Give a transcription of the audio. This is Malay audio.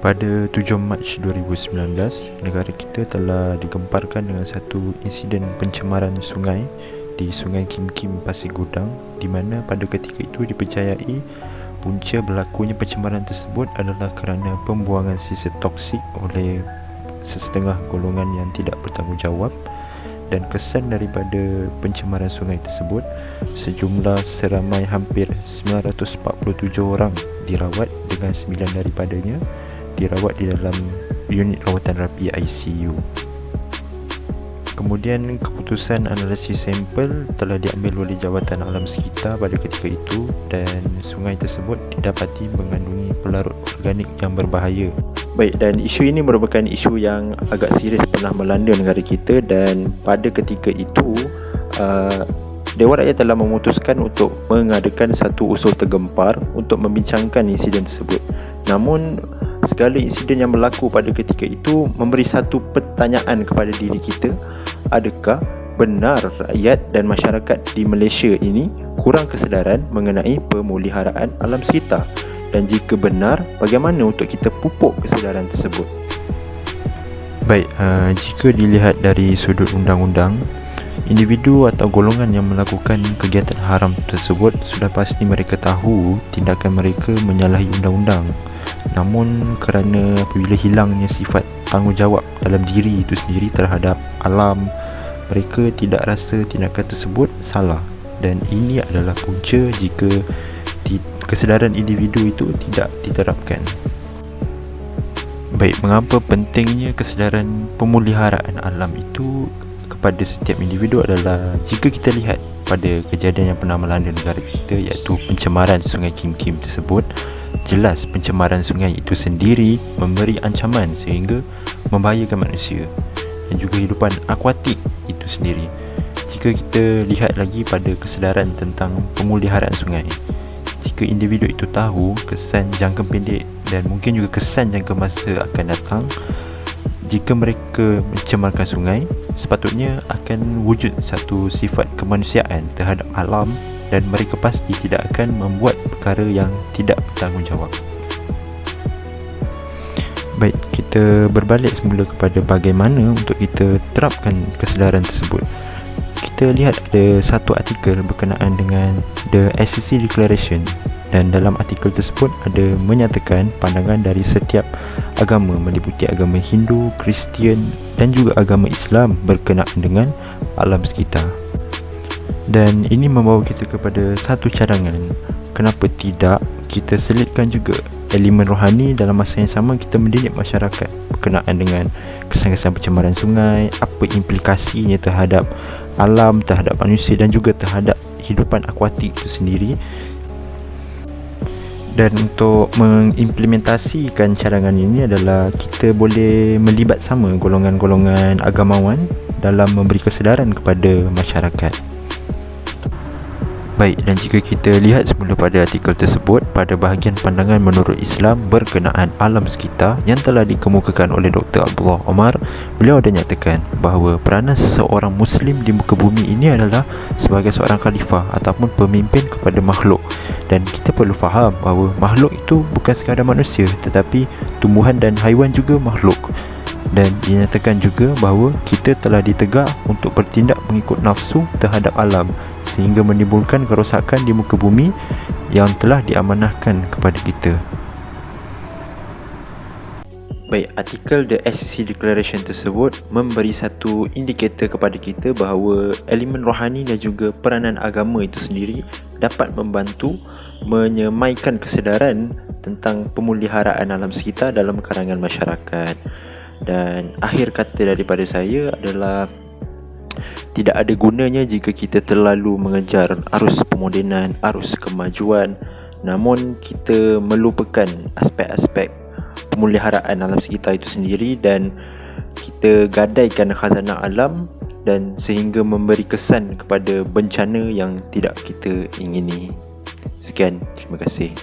Pada 7 Mac 2019, negara kita telah digemparkan dengan satu insiden pencemaran sungai di Sungai Kim Kim, Pasir Gudang, di mana pada ketika itu dipercayai punca berlakunya pencemaran tersebut adalah kerana pembuangan sisa toksik oleh sesetengah golongan yang tidak bertanggungjawab. Dan kesan daripada pencemaran sungai tersebut, sejumlah seramai hampir 947 orang dirawat, dengan 9 daripadanya dirawat di dalam unit rawatan rapi ICU. Kemudian keputusan analisis sampel telah diambil oleh Jabatan Alam Sekitar pada ketika itu, dan sungai tersebut didapati mengandungi pelarut organik yang berbahaya. Baik, dan isu ini merupakan isu yang agak serius pernah melanda negara kita, dan pada ketika itu Dewan Rakyat telah memutuskan untuk mengadakan satu usul tergempar untuk membincangkan insiden tersebut. Namun segala insiden yang berlaku pada ketika itu memberi satu pertanyaan kepada diri kita: adakah benar rakyat dan masyarakat di Malaysia ini kurang kesedaran mengenai pemeliharaan alam sekitar? Dan jika benar, bagaimana untuk kita pupuk kesedaran tersebut? Baik, jika dilihat dari sudut undang-undang, individu atau golongan yang melakukan kegiatan haram tersebut sudah pasti mereka tahu tindakan mereka menyalahi undang-undang. Namun kerana apabila hilangnya sifat tanggungjawab dalam diri itu sendiri terhadap alam, mereka tidak rasa tindakan tersebut salah. Dan ini adalah punca jika kesedaran individu itu tidak diterapkan. Baik, mengapa pentingnya kesedaran pemeliharaan alam itu kepada setiap individu adalah jika kita lihat pada kejadian yang pernah melanda negara kita, iaitu pencemaran Sungai Kim Kim tersebut, jelas pencemaran sungai itu sendiri memberi ancaman sehingga membahayakan manusia dan juga hidupan akuatik itu sendiri. Jika kita lihat lagi pada kesedaran tentang pemeliharaan sungai, jika individu itu tahu kesan jangka pendek dan mungkin juga kesan jangka masa akan datang jika mereka mencemarkan sungai, sepatutnya akan wujud satu sifat kemanusiaan terhadap alam, dan mereka pasti tidak akan membuat perkara yang tidak bertanggungjawab. Baik, kita berbalik semula kepada bagaimana untuk kita terapkan kesedaran tersebut. Kita lihat ada satu artikel berkenaan dengan The SCC Declaration, dan dalam artikel tersebut ada menyatakan pandangan dari setiap agama meliputi agama Hindu, Kristian dan juga agama Islam berkenaan dengan alam sekitar. Dan ini membawa kita kepada satu cadangan, kenapa tidak kita selitkan juga elemen rohani dalam masa yang sama kita mendidik masyarakat berkenaan dengan kesan-kesan pencemaran sungai, apa implikasinya terhadap alam, terhadap manusia dan juga terhadap hidupan akuatik itu sendiri. Dan untuk mengimplementasikan cadangan ini adalah kita boleh melibat sama golongan-golongan agamawan dalam memberi kesedaran kepada masyarakat. Baik, dan jika kita lihat semula pada artikel tersebut, pada bahagian pandangan menurut Islam berkenaan alam sekitar yang telah dikemukakan oleh Dr. Abdullah Omar, beliau ada nyatakan bahawa peranan seseorang Muslim di muka bumi ini adalah sebagai seorang khalifah ataupun pemimpin kepada makhluk. Dan kita perlu faham bahawa makhluk itu bukan sekadar manusia, tetapi tumbuhan dan haiwan juga makhluk. Dan dinyatakan juga bahawa kita telah ditegak untuk bertindak mengikut nafsu terhadap alam, sehingga menimbulkan kerosakan di muka bumi yang telah diamanahkan kepada kita. Baik, artikel The SCC Declaration tersebut memberi satu indikator kepada kita bahawa elemen rohani dan juga peranan agama itu sendiri dapat membantu menyemaikan kesedaran tentang pemeliharaan alam sekitar dalam kalangan masyarakat. Dan akhir kata daripada saya adalah tidak ada gunanya jika kita terlalu mengejar arus pemodenan, arus kemajuan, namun kita melupakan aspek-aspek pemeliharaan alam sekitar itu sendiri, dan kita gadaikan khazanah alam dan sehingga memberi kesan kepada bencana yang tidak kita ingini. Sekian, terima kasih.